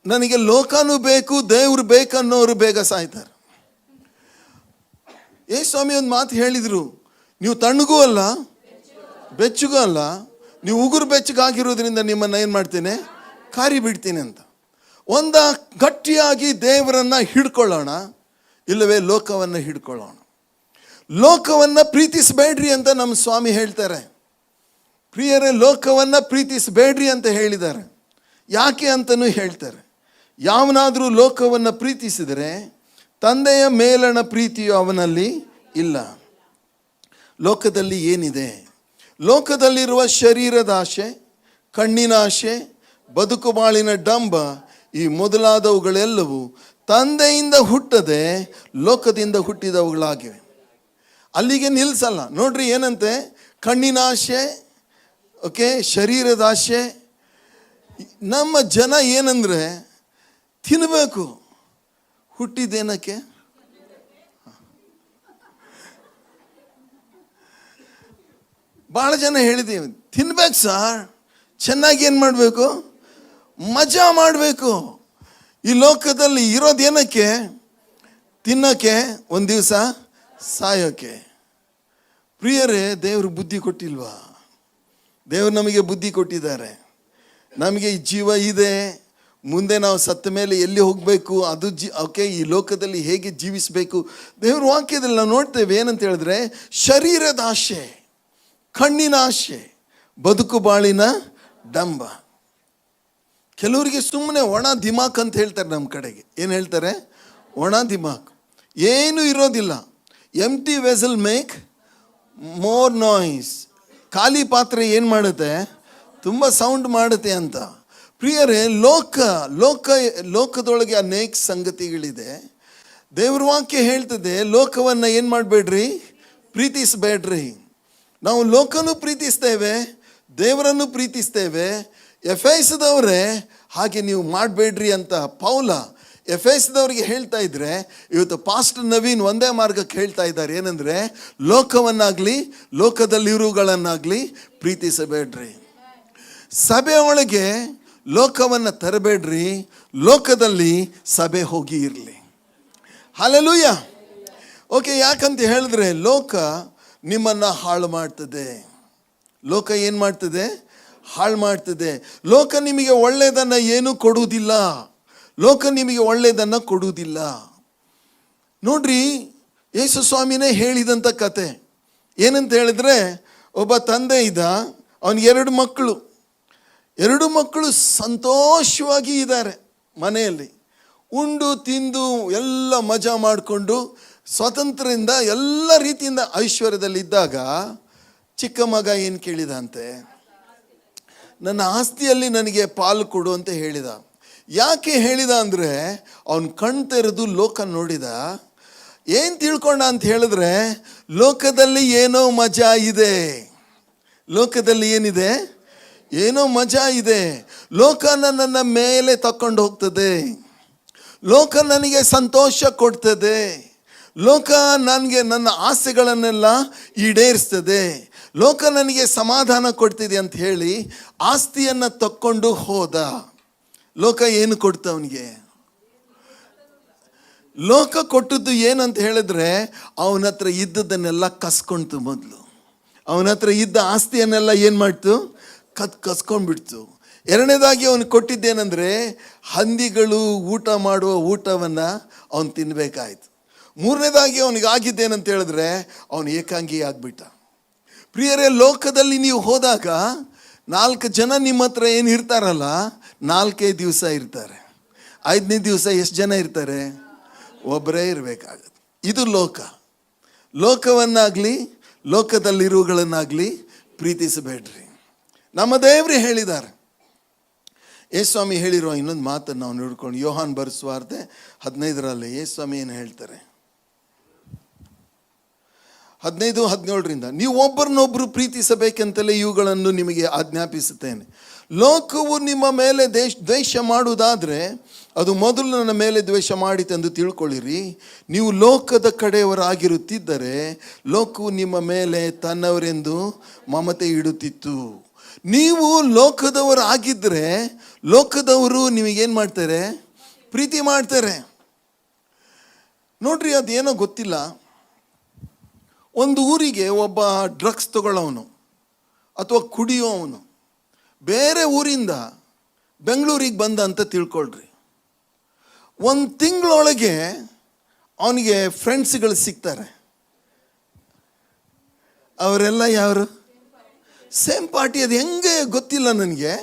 ನನಗೆ ಲೋಕನೂ ಬೇಕು, ದೇವ್ರು ಬೇಕನ್ನೋರು ಬೇಗ ಸಾಯ್ತಾರೆ. ಸ್ವಾಮಿ ಒಂದು ಮಾತು ಹೇಳಿದರು, ನೀವು ತಣ್ಣಗೂ ಅಲ್ಲ ಬೆಚ್ಚಗೂ ಅಲ್ಲ, ನೀವು ಉಗುರು ಬೆಚ್ಚಗಾಗಿರೋದ್ರಿಂದ ನಿಮ್ಮನ್ನು ಏನು ಮಾಡ್ತೇನೆ, ಕಾರಿ ಬಿಡ್ತೀನಿ ಅಂತ. ಗಟ್ಟಿಯಾಗಿ ದೇವರನ್ನು ಹಿಡ್ಕೊಳ್ಳೋಣ, ಇಲ್ಲವೇ ಲೋಕವನ್ನು ಹಿಡ್ಕೊಳ್ಳೋಣ. ಲೋಕವನ್ನು ಪ್ರೀತಿಸಬೇಡ್ರಿ ಅಂತ ನಮ್ಮ ಸ್ವಾಮಿ ಹೇಳ್ತಾರೆ. ಪ್ರಿಯರೇ, ಲೋಕವನ್ನು ಪ್ರೀತಿಸಬೇಡ್ರಿ ಅಂತ ಹೇಳಿದ್ದಾರೆ. ಯಾಕೆ ಅಂತಲೂ ಹೇಳ್ತಾರೆ. ಯಾವನಾದರೂ ಲೋಕವನ್ನು ಪ್ರೀತಿಸಿದರೆ ತಂದೆಯ ಮೇಲಣ ಪ್ರೀತಿಯು ಅವನಲ್ಲಿ ಇಲ್ಲ. ಲೋಕದಲ್ಲಿ ಏನಿದೆ? ಲೋಕದಲ್ಲಿರುವ ಶರೀರದ ಆಶೆ, ಕಣ್ಣಿನ ಆಶೆ, ಬದುಕು ಬಾಳಿನ ಡಂಬ, ಈ ಮೊದಲಾದವುಗಳೆಲ್ಲವೂ ತಂದೆಯಿಂದ ಹುಟ್ಟದೆ ಲೋಕದಿಂದ ಹುಟ್ಟಿದವುಗಳಾಗಿವೆ. ಅಲ್ಲಿಗೆ ನಿಲ್ಲಿಸಲ್ಲ. ನೋಡ್ರಿ, ಏನಂತೆ? ಕಣ್ಣಿನ ಆಶೆ, ಶರೀರದ ಆಶೆ. ನಮ್ಮ ಜನ ಏನಂದರೆ ತಿನ್ನಬೇಕು. ಹುಟ್ಟಿದ್ದೇನಕ್ಕೆ? ಭಾಳ ಜನ ಹೇಳಿದ್ದೀವಿ, ತಿನ್ಬೇಕು ಸರ್, ಚೆನ್ನಾಗಿ ಏನು ಮಾಡಬೇಕು, ಮಜಾ ಮಾಡಬೇಕು. ಈ ಲೋಕದಲ್ಲಿ ಇರೋದೇನಕ್ಕೆ? ತಿನ್ನೋಕ್ಕೆ, ಒಂದು ದಿವಸ ಸಾಯೋಕ್ಕೆ. ಪ್ರಿಯರೇ, ದೇವರು ಬುದ್ಧಿ ಕೊಟ್ಟಿಲ್ವಾ? ದೇವರು ನಮಗೆ ಬುದ್ಧಿ ಕೊಟ್ಟಿದ್ದಾರೆ. ನಮಗೆ ಈ ಜೀವ ಇದೆ, ಮುಂದೆ ನಾವು ಸತ್ತ ಮೇಲೆ ಎಲ್ಲಿ ಹೋಗಬೇಕು, ಅದು ಈ ಲೋಕದಲ್ಲಿ ಹೇಗೆ ಜೀವಿಸಬೇಕು. ದೇವ್ರ ವಾಕ್ಯದಲ್ಲಿ ನಾವು ನೋಡ್ತೇವೆ. ಏನಂತ ಹೇಳಿದ್ರೆ, ಶರೀರದ ಆಶೆ, ಕಣ್ಣಿನ ಆಶೆ, ಬದುಕು ಬಾಳಿನ ಡಂಬ. ಕೆಲವರಿಗೆ ಸುಮ್ಮನೆ ಒಣ ದಿಮಾಕ್ ಅಂತ ಹೇಳ್ತಾರೆ. ನಮ್ಮ ಕಡೆಗೆ ಏನು ಹೇಳ್ತಾರೆ? ಒಣ ದಿಮಾಕ್. ಏನೂ ಇರೋದಿಲ್ಲ. Empty vessel make more noise. ಖಾಲಿ ಪಾತ್ರೆ ಏನು ಮಾಡುತ್ತೆ? ತುಂಬ ಸೌಂಡ್ ಮಾಡುತ್ತೆ ಅಂತ. ಪ್ರಿಯರೇ, ಲೋಕದೊಳಗೆ ಅನೇಕ ಸಂಗತಿಗಳಿದೆ. ದೇವ್ರ ವಾಕ್ಯ ಹೇಳ್ತದೆ, ಲೋಕವನ್ನು ಏನು ಮಾಡಬೇಡ್ರಿ, ಪ್ರೀತಿಸಬೇಡ್ರಿ. ನಾವು ಲೋಕನೂ ಪ್ರೀತಿಸ್ತೇವೆ, ದೇವರನ್ನು ಪ್ರೀತಿಸ್ತೇವೆ. ಎಫೆಸದವರೇ ಹಾಗೆ ನೀವು ಮಾಡಬೇಡ್ರಿ ಅಂತ ಪೌಲ ಎಫೆಸದವರಿಗೆ ಹೇಳ್ತಾ ಇದ್ರೆ, ಇವತ್ತು ಪಾಸ್ಟರ್ ನವೀನ್ ಒಂದೇ ಮಾರ್ಗಕ್ಕೆ ಹೇಳ್ತಾ ಇದ್ದಾರೆ. ಏನಂದರೆ, ಲೋಕವನ್ನಾಗಲಿ ಲೋಕದಲ್ಲಿರುವುಗಳನ್ನಾಗಲಿ ಪ್ರೀತಿಸಬೇಡ್ರಿ. ಸಭೆ ಒಳಗೆ ಲೋಕವನ್ನು ತರಬೇಡ್ರಿ, ಲೋಕದಲ್ಲಿ ಸಭೆ ಹೋಗಿ ಇರಲಿ. ಹಲ್ಲೆಲೂಯಾ. ಯಾಕಂತ ಹೇಳಿದ್ರೆ, ಲೋಕ ನಿಮ್ಮನ್ನು ಹಾಳು ಮಾಡ್ತದೆ. ಲೋಕ ಏನು ಮಾಡ್ತದೆ? ಹಾಳು ಮಾಡ್ತದೆ. ಲೋಕ ನಿಮಗೆ ಒಳ್ಳೆಯದನ್ನು ಏನೂ ಕೊಡುವುದಿಲ್ಲ. ಲೋಕ ನಿಮಗೆ ಒಳ್ಳೆಯದನ್ನು ಕೊಡುವುದಿಲ್ಲ. ನೋಡ್ರಿ, ಯೇಸು ಸ್ವಾಮಿನೇ ಹೇಳಿದಂಥ ಕತೆ. ಏನಂತ ಹೇಳಿದ್ರೆ, ಒಬ್ಬ ತಂದೆ ಇದ್ದ, ಅವನಿಗೆ 2 ಮಕ್ಕಳು ಸಂತೋಷವಾಗಿ ಇದ್ದಾರೆ ಮನೆಯಲ್ಲಿ, ಉಂಡು ತಿಂದು ಎಲ್ಲ ಮಜಾ ಮಾಡಿಕೊಂಡು ಸ್ವಾತಂತ್ರ್ಯದಿಂದ ಎಲ್ಲ ರೀತಿಯಿಂದ ಐಶ್ವರ್ಯದಲ್ಲಿದ್ದಾಗ ಚಿಕ್ಕ ಮಗ ಏನು ಕೇಳಿದಂತೆ, ನನ್ನ ಆಸ್ತಿಯಲ್ಲಿ ನನಗೆ ಪಾಲು ಕೊಡು ಅಂತ ಹೇಳಿದ. ಯಾಕೆ ಹೇಳಿದ ಅಂದರೆ, ಅವನು ಕಣ್ ತೆರೆದು ಲೋಕ ನೋಡಿದ. ಏನು ತಿಳ್ಕೊಂಡ ಅಂತ ಹೇಳಿದ್ರೆ, ಲೋಕದಲ್ಲಿ ಏನೋ ಮಜಾ ಇದೆ. ಲೋಕದಲ್ಲಿ ಏನಿದೆ? ಏನೋ ಮಜಾ ಇದೆ. ಲೋಕ ನನ್ನನ್ನು ಮೇಲೆ ತಕೊಂಡು ಹೋಗ್ತದೆ, ಲೋಕ ನನಗೆ ಸಂತೋಷ ಕೊಡ್ತದೆ, ಲೋಕ ನನಗೆ ನನ್ನ ಆಸೆಗಳನ್ನೆಲ್ಲ ಈಡೇರಿಸ್ತದೆ, ಲೋಕ ನನಗೆ ಸಮಾಧಾನ ಕೊಡ್ತಿದೆ ಅಂತ ಹೇಳಿ ಆಸ್ತಿಯನ್ನು ತಕ್ಕೊಂಡು ಹೋದ. ಲೋಕ ಏನು ಕೊಡ್ತು ಅವನಿಗೆ? ಲೋಕ ಕೊಟ್ಟದ್ದು ಏನಂತ ಹೇಳಿದ್ರೆ, ಅವನ ಹತ್ರ ಇದ್ದದನ್ನೆಲ್ಲ ಕಸ್ಕೊಳ್ತು. ಮೊದಲು ಅವನ ಹತ್ರ ಇದ್ದ ಆಸ್ತಿಯನ್ನೆಲ್ಲ ಏನು ಮಾಡ್ತು? ಕಸ್ಕೊಂಡ್ಬಿಡ್ತು. ಎರಡನೇದಾಗಿ ಅವನು ಕೊಟ್ಟಿದ್ದೇನೆಂದರೆ, ಹಂದಿಗಳು ಊಟ ಮಾಡುವ ಊಟವನ್ನು ಅವನು ತಿನ್ನಬೇಕಾಯ್ತು. ಮೂರನೇದಾಗಿ ಅವನಿಗೆ ಆಗಿದ್ದೇನಂತ ಹೇಳಿದ್ರೆ, ಅವನು ಏಕಾಂಗಿ ಆಗಿಬಿಟ್ಟ. ಪ್ರಿಯರೇ, ಲೋಕದಲ್ಲಿ ನೀವು ಹೋದಾಗ 4 ಜನ ನಿಮ್ಮ ಹತ್ರ ಏನು ಇರ್ತಾರಲ್ಲ, 4 ದಿವಸ ಇರ್ತಾರೆ. 5ನೇ ದಿವಸ ಎಷ್ಟು ಜನ ಇರ್ತಾರೆ? ಒಬ್ಬರೇ ಇರಬೇಕಾಗತ್ತೆ. ಇದು ಲೋಕ. ಲೋಕವನ್ನಾಗಲಿ ಲೋಕದಲ್ಲಿರುವುಗಳನ್ನಾಗಲಿ ಪ್ರೀತಿಸಬೇಡ್ರಿ. ನಮ್ಮ ದೇವರೇ ಹೇಳಿದ್ದಾರೆ. ಯೇಸುಸ್ವಾಮಿ ಹೇಳಿರೋ ಇನ್ನೊಂದು ಮಾತನ್ನು ನಾವು ನೋಡ್ಕೊಂಡು, ಯೋಹಾನ್ ಬರೆಸುವಾರ್ತೆ 15ರಲ್ಲಿ ಯೇಸುಸ್ವಾಮಿ ಏನು ಹೇಳ್ತಾರೆ? 15-17 ನೀವು ಒಬ್ಬರನ್ನೊಬ್ಬರು ಪ್ರೀತಿಸಬೇಕೆಂತಲೇ ಇವುಗಳನ್ನು ನಿಮಗೆ ಆಜ್ಞಾಪಿಸುತ್ತೇನೆ. ಲೋಕವು ನಿಮ್ಮ ಮೇಲೆ ದ್ವೇಷ ಮಾಡುವುದಾದರೆ ಅದು ಮೊದಲು ನನ್ನ ಮೇಲೆ ದ್ವೇಷ ಮಾಡಿತೆಂದು ತಿಳ್ಕೊಳ್ಳಿರಿ. ನೀವು ಲೋಕದ ಕಡೆಯವರಾಗಿರುತ್ತಿದ್ದರೆ ಲೋಕವು ನಿಮ್ಮ ಮೇಲೆ ತನ್ನವರೆಂದು ಮಮತೆ ಇಡುತ್ತಿತ್ತು. ನೀವು ಲೋಕದವರಾಗಿದ್ದರೆ ಲೋಕದವರು ನಿಮಗೇನು ಮಾಡ್ತಾರೆ? ಪ್ರೀತಿ ಮಾಡ್ತಾರೆ. ನೋಡ್ರಿ, ಅದೇನೋ ಗೊತ್ತಿಲ್ಲ, ಒಂದು ಊರಿಗೆ ಒಬ್ಬ ಡ್ರಗ್ಸ್ ತಗೊಳ್ಳೋವನು ಅಥವಾ ಕುಡಿಯೋವನು ಬೇರೆ ಊರಿಂದ ಬೆಂಗಳೂರಿಗೆ ಬಂದ ಅಂತ ತಿಳ್ಕೊಳ್ರಿ. 1 ತಿಂಗಳೊಳಗೆ ಅವನಿಗೆ ಫ್ರೆಂಡ್ಸ್ಗಳು ಸಿಗ್ತಾರೆ. ಅವರೆಲ್ಲ ಯಾರು? Same party. ಅದು ಹೆಂಗೆ ಗೊತ್ತಿಲ್ಲ ನನಗೆ.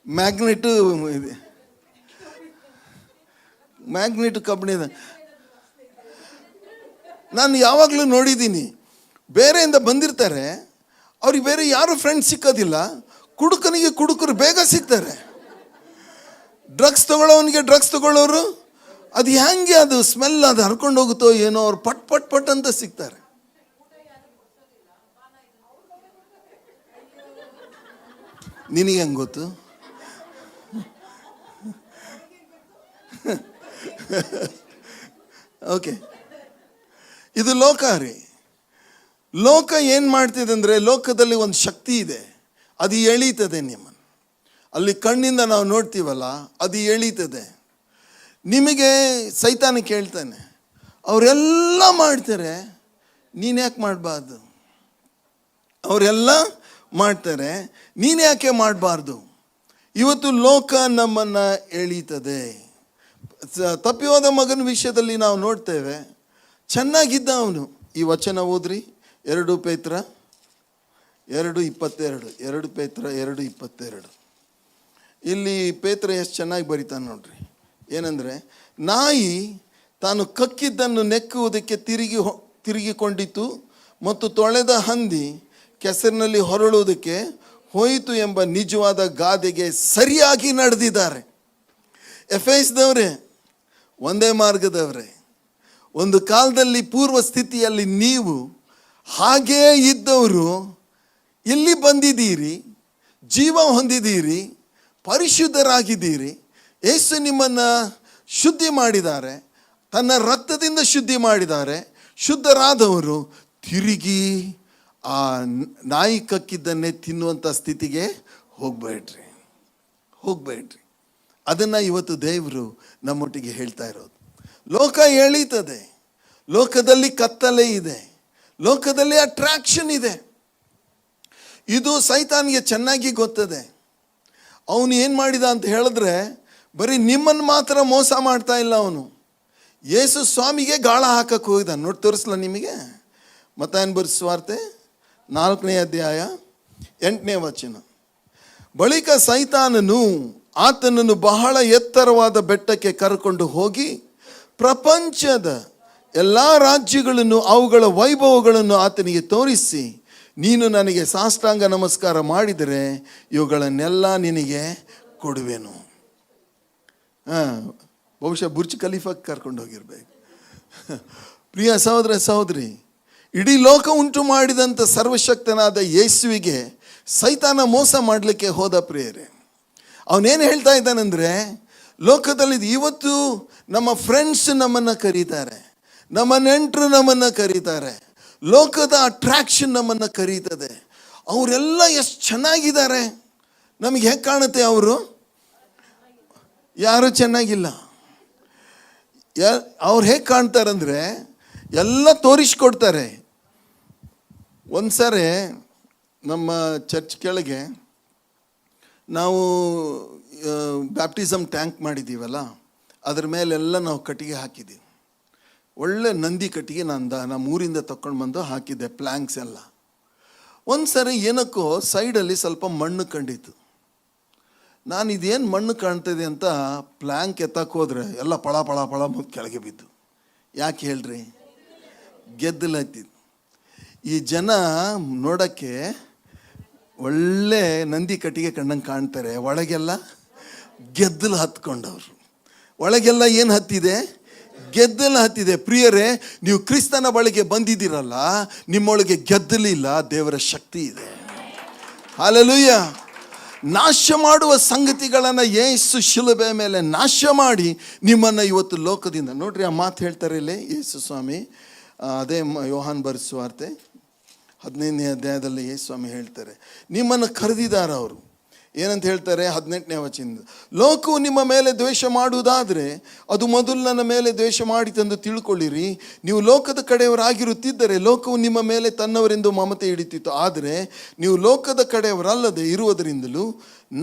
ಮ್ಯಾಗ್ನೆಟ್ ಕಂಪ್ನಿದ ನಾನು ಯಾವಾಗಲೂ ನೋಡಿದ್ದೀನಿ. ಬೇರೆಯಿಂದ ಬಂದಿರ್ತಾರೆ, ಅವ್ರಿಗೆ ಬೇರೆ ಯಾರು ಫ್ರೆಂಡ್ಸ್ ಸಿಕ್ಕೋದಿಲ್ಲ. ಕುಡುಕನಿಗೆ ಕುಡುಕರು ಬೇಗ ಸಿಗ್ತಾರೆ, ಡ್ರಗ್ಸ್ ತಗೊಳ್ಳೋವನಿಗೆ ಡ್ರಗ್ಸ್ ತಗೊಳ್ಳೋರು ಅದು ಹೆಂಗೆ ಅದು ಸ್ಮೆಲ್ ಅದು ಹರ್ಕೊಂಡು ಹೋಗುತ್ತೋ ಏನೋ, ಅವ್ರು ಪಟ್ ಪಟ್ ಪಟ್ ಅಂತ ಸಿಗ್ತಾರೆ. ನಿನಗೆ ಹೆಂಗೆ ಗೊತ್ತು? ಓಕೆ, ಇದು ಲೋಕ ರೀ. ಲೋಕ ಏನು ಮಾಡ್ತಿದೆ ಅಂದರೆ, ಲೋಕದಲ್ಲಿ ಒಂದು ಶಕ್ತಿ ಇದೆ, ಅದು ಎಳೀತದೆ ನಿಮ್ಮನ್ನು. ಅಲ್ಲಿ ಕಣ್ಣಿಂದ ನಾವು ನೋಡ್ತೀವಲ್ಲ, ಅದು ಎಳೀತದೆ. ನಿಮಗೆ ಸೈತಾನ ಕೇಳ್ತಾನೆ, ಅವರೆಲ್ಲ ಮಾಡ್ತಾರೆ, ನೀನು ಯಾಕೆ ಮಾಡಬಾರ್ದು? ಅವರೆಲ್ಲ ಮಾಡ್ತಾರೆ, ನೀನು ಯಾಕೆ ಮಾಡಬಾರ್ದು? ಇವತ್ತು ಲೋಕ ನಮ್ಮನ್ನು ಎಳೀತದೆ. ತಪ್ಪಿ ಹೋದ ಮಗನ ವಿಷಯದಲ್ಲಿ ನಾವು ನೋಡ್ತೇವೆ, ಚೆನ್ನಾಗಿದ್ದ ಅವನು. ಈ ವಚನ ಓದ್ರಿ, 2 ಪೇತ್ರ 2:22. 2 ಪೇತ್ರ 2:22. ಇಲ್ಲಿ ಪೇತ್ರ ಎಷ್ಟು ಚೆನ್ನಾಗಿ ಬರೀತಾನೆ ನೋಡ್ರಿ. ಏನಂದರೆ, ನಾಯಿ ತಾನು ಕಕ್ಕಿದ್ದನ್ನು ನೆಕ್ಕುವುದಕ್ಕೆ ತಿರುಗಿಕೊಂಡಿತು ಮತ್ತು ತೊಳೆದ ಹಂದಿ ಕೆಸರಿನಲ್ಲಿ ಹೊರಳುವುದಕ್ಕೆ ಹೋಯಿತು ಎಂಬ ನಿಜವಾದ ಗಾದೆಗೆ ಸರಿಯಾಗಿ ನಡೆದಿದ್ದಾರೆ. ಎಫೆಸದವರೇ, ಒಂದೇ ಮಾರ್ಗದವರೇ, ಒಂದು ಕಾಲದಲ್ಲಿ ಪೂರ್ವ ಸ್ಥಿತಿಯಲ್ಲಿ ನೀವು ಹಾಗೇ ಇದ್ದವರು ಇಲ್ಲಿ ಬಂದಿದ್ದೀರಿ, ಜೀವ ಹೊಂದಿದ್ದೀರಿ, ಪರಿಶುದ್ಧರಾಗಿದ್ದೀರಿ. ಯೇಸು ನಿಮ್ಮನ್ನು ಶುದ್ಧಿ ಮಾಡಿದ್ದಾರೆ, ತನ್ನ ರಕ್ತದಿಂದ ಶುದ್ಧಿ ಮಾಡಿದ್ದಾರೆ. ಶುದ್ಧರಾದವರು ತಿರುಗಿ ಆ ನಾಯಿ ಕಕ್ಕಿದ್ದನ್ನೇ ತಿನ್ನುವಂಥ ಸ್ಥಿತಿಗೆ ಹೋಗಬೇಡ್ರಿ. ಅದನ್ನು ಇವತ್ತು ದೇವರು ನಮ್ಮೊಟ್ಟಿಗೆ ಹೇಳ್ತಾ ಇರೋದು. ಲೋಕ ಎಳೀತದೆ, ಲೋಕದಲ್ಲಿ ಕತ್ತಲೆ ಇದೆ, ಲೋಕದಲ್ಲಿ ಅಟ್ರಾಕ್ಷನ್ ಇದೆ. ಇದು ಸೈತಾನಿಗೆ ಚೆನ್ನಾಗಿ ಗೊತ್ತದೆ. ಅವನು ಏನು ಮಾಡಿದ ಅಂತ ಹೇಳಿದ್ರೆ, ಬರೀ ನಿಮ್ಮನ್ನು ಮಾತ್ರ ಮೋಸ ಮಾಡ್ತಾ ಇಲ್ಲ ಅವನು, ಯೇಸು ಸ್ವಾಮಿಗೆ ಗಾಳ ಹಾಕಕ್ಕೆ ಹೋಗಿದ. ನೋಡಿ ತೋರಿಸ್ಲ ನಿಮಗೆ, ಮತ್ತಾಯನ ಬರೆದ ಸುವಾರ್ತೆ 4ನೇ ಅಧ್ಯಾಯ 8ನೇ ವಚನ. ಬಳಿಕ ಸೈತಾನನು ಆತನನ್ನು ಬಹಳ ಎತ್ತರವಾದ ಬೆಟ್ಟಕ್ಕೆ ಕರ್ಕೊಂಡು ಹೋಗಿ ಪ್ರಪಂಚದ ಎಲ್ಲ ರಾಜ್ಯಗಳನ್ನು ಅವುಗಳ ವೈಭವಗಳನ್ನು ಆತನಿಗೆ ತೋರಿಸಿ, ನೀನು ನನಗೆ ಸಾಷ್ಟಾಂಗ ನಮಸ್ಕಾರ ಮಾಡಿದರೆ ಇವುಗಳನ್ನೆಲ್ಲ ನಿನಗೆ ಕೊಡುವೆನು. ಬಹುಶಃ ಬುರ್ಜ್ ಖಲೀಫಾಕ್ಕೆ ಕರ್ಕೊಂಡು ಹೋಗಿರ್ಬೇಕು. ಪ್ರಿಯ ಸಹೋದರ ಸಹೋದರಿ, ಇಡೀ ಲೋಕ ಉಂಟು ಮಾಡಿದಂಥ ಸರ್ವಶಕ್ತನಾದ ಯೇಸುವಿಗೆ ಸೈತಾನ ಮೋಸ ಮಾಡಲಿಕ್ಕೆ ಹೋದ ಪ್ರಿಯರೇ. ಅವನೇನು ಹೇಳ್ತಾ ಇದ್ದಾನಂದರೆ, ಲೋಕದಲ್ಲಿ ಇವತ್ತು ನಮ್ಮ ಫ್ರೆಂಡ್ಸ್ ನಮ್ಮನ್ನು ಕರೀತಾರೆ, ನಮ್ಮ ನೆಂಟರು ನಮ್ಮನ್ನು ಕರೀತಾರೆ, ಲೋಕದ ಅಟ್ರಾಕ್ಷನ್ ನಮ್ಮನ್ನು ಕರೀತದೆ. ಅವರೆಲ್ಲ ಎಷ್ಟು ಚೆನ್ನಾಗಿದ್ದಾರೆ, ನಮಗೆ ಹೇಗೆ ಕಾಣುತ್ತೆ ಅವರು? ಯಾರೂ ಚೆನ್ನಾಗಿಲ್ಲ. ಅವ್ರು ಹೇಗೆ ಕಾಣ್ತಾರಂದರೆ ಎಲ್ಲ ತೋರಿಸ್ಕೊಡ್ತಾರೆ. ಒಂದು ಸಾರಿ ನಮ್ಮ ಚರ್ಚ್ ಕೆಳಗೆ ನಾವು ಬ್ಯಾಪ್ಟಿಸಮ್ ಟ್ಯಾಂಕ್ ಮಾಡಿದ್ದೀವಲ್ಲ, ಅದ್ರ ಮೇಲೆಲ್ಲ ನಾವು ಕಟ್ಟಿಗೆ ಹಾಕಿದ್ದೀವಿ. ಒಳ್ಳೆ ನಂದಿ ಕಟ್ಟಿಗೆ ನಮ್ಮ ಊರಿಂದ ತಗೊಂಡು ಬಂದು ಹಾಕಿದ್ದೆ, ಪ್ಲ್ಯಾಂಕ್ಸ್ ಎಲ್ಲ. ಒಂದು ಸಾರಿ ಏನಕ್ಕೋ ಸೈಡಲ್ಲಿ ಸ್ವಲ್ಪ ಮಣ್ಣು ಕಂಡಿತ್ತು. ನಾನು ಇದೇನು ಮಣ್ಣು ಕಾಣ್ತಿದೆ ಅಂತ ಪ್ಲ್ಯಾಂಕ್ ಎತ್ತಕ್ಕೆ ಹೋದರೆ ಎಲ್ಲ ಪಳ ಪಳ ಪಳ ಮುದ್ದು ಕೆಳಗೆ ಬಿದ್ದು. ಯಾಕೆ ಹೇಳ್ರಿ? ಗೆದ್ದಲು ಹತ್ತಿದ್ದು. ಈ ಜನ ನೋಡೋಕ್ಕೆ ಒಳ್ಳೆ ನಂದಿ ಕಟ್ಟಿಗೆ ಕಂಡಂಗೆ ಕಾಣ್ತಾರೆ, ಒಳಗೆಲ್ಲ ಗೆದ್ದಲು ಹತ್ಕೊಂಡವ್ರು. ಒಳಗೆಲ್ಲ ಏನು ಹತ್ತಿದೆ? ಗೆದ್ದಲು ಹತ್ತಿದೆ. ಪ್ರಿಯರೇ, ನೀವು ಕ್ರಿಸ್ತನ ಬಳಿಗೆ ಬಂದಿದ್ದೀರಲ್ಲ, ನಿಮ್ಮೊಳಗೆ ಗೆದ್ದಲಿಲ್ಲ, ದೇವರ ಶಕ್ತಿ ಇದೆ. ಹಲ್ಲೆಲೂಯಾ. ನಾಶ ಮಾಡುವ ಸಂಗತಿಗಳನ್ನು ಯೇಸು ಶಿಲುಬೆ ಮೇಲೆ ನಾಶ ಮಾಡಿ ನಿಮ್ಮನ್ನು ಇವತ್ತು ಲೋಕದಿಂದ, ನೋಡ್ರಿ ಆ ಮಾತು ಹೇಳ್ತಾರೆ ಇಲ್ಲಿ ಯೇಸು ಸ್ವಾಮಿ, ಅದೇ ಯೋಹಾನ್ ಬರೆದ ಸುವಾರ್ತೆ 15ನೇ ಅಧ್ಯಾಯದಲ್ಲಿ ಯೇಸು ಸ್ವಾಮಿ ಹೇಳ್ತಾರೆ, ನಿಮ್ಮನ್ನು ಕರೆದಿದ್ದಾರೆ ಅವರು. ಏನಂತ ಹೇಳ್ತಾರೆ? 18ನೇ ವಚನದಿಂದ, ಲೋಕವು ನಿಮ್ಮ ಮೇಲೆ ದ್ವೇಷ ಮಾಡುವುದಾದರೆ ಅದು ಮೊದಲು ನನ್ನ ಮೇಲೆ ದ್ವೇಷ ಮಾಡಿತೆಂದು ತಿಳ್ಕೊಳ್ಳಿರಿ. ನೀವು ಲೋಕದ ಕಡೆಯವರಾಗಿರುತ್ತಿದ್ದರೆ ಲೋಕವು ನಿಮ್ಮ ಮೇಲೆ ತನ್ನವರೆಂದು ಮಮತೆ ಹಿಡಿತಿತ್ತು. ಆದರೆ ನೀವು ಲೋಕದ ಕಡೆಯವರಲ್ಲದೆ ಇರುವುದರಿಂದಲೂ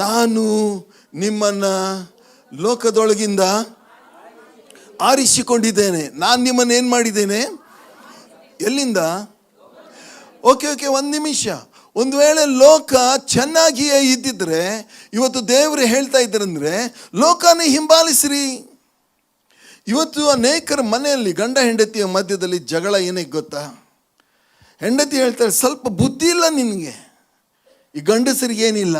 ನಾನು ನಿಮ್ಮನ್ನು ಲೋಕದೊಳಗಿಂದ ಆರಿಸಿಕೊಂಡಿದ್ದೇನೆ. ನಾನು ನಿಮ್ಮನ್ನು ಏನು ಮಾಡಿದ್ದೇನೆ? ಎಲ್ಲಿಂದ? ಓಕೆ, ಒಂದು ನಿಮಿಷ. ಒಂದು ವೇಳೆ ಲೋಕ ಚೆನ್ನಾಗಿಯೇ ಇದ್ದಿದ್ರೆ ಇವತ್ತು ದೇವರು ಹೇಳ್ತಾ ಇದ್ದಾರಂದ್ರೆ ಲೋಕನೇ ಹಿಂಬಾಲಿಸ್ರಿ. ಇವತ್ತು ಅನೇಕರ ಮನೆಯಲ್ಲಿ ಗಂಡ ಹೆಂಡತಿಯ ಮಧ್ಯದಲ್ಲಿ ಜಗಳ ಏನಕ್ಕೆ ಗೊತ್ತಾ? ಹೆಂಡತಿ ಹೇಳ್ತಾರೆ, ಸ್ವಲ್ಪ ಬುದ್ಧಿ ಇಲ್ಲ ನಿನಗೆ. ಈ ಗಂಡಸರಿಗೆ ಏನಿಲ್ಲ?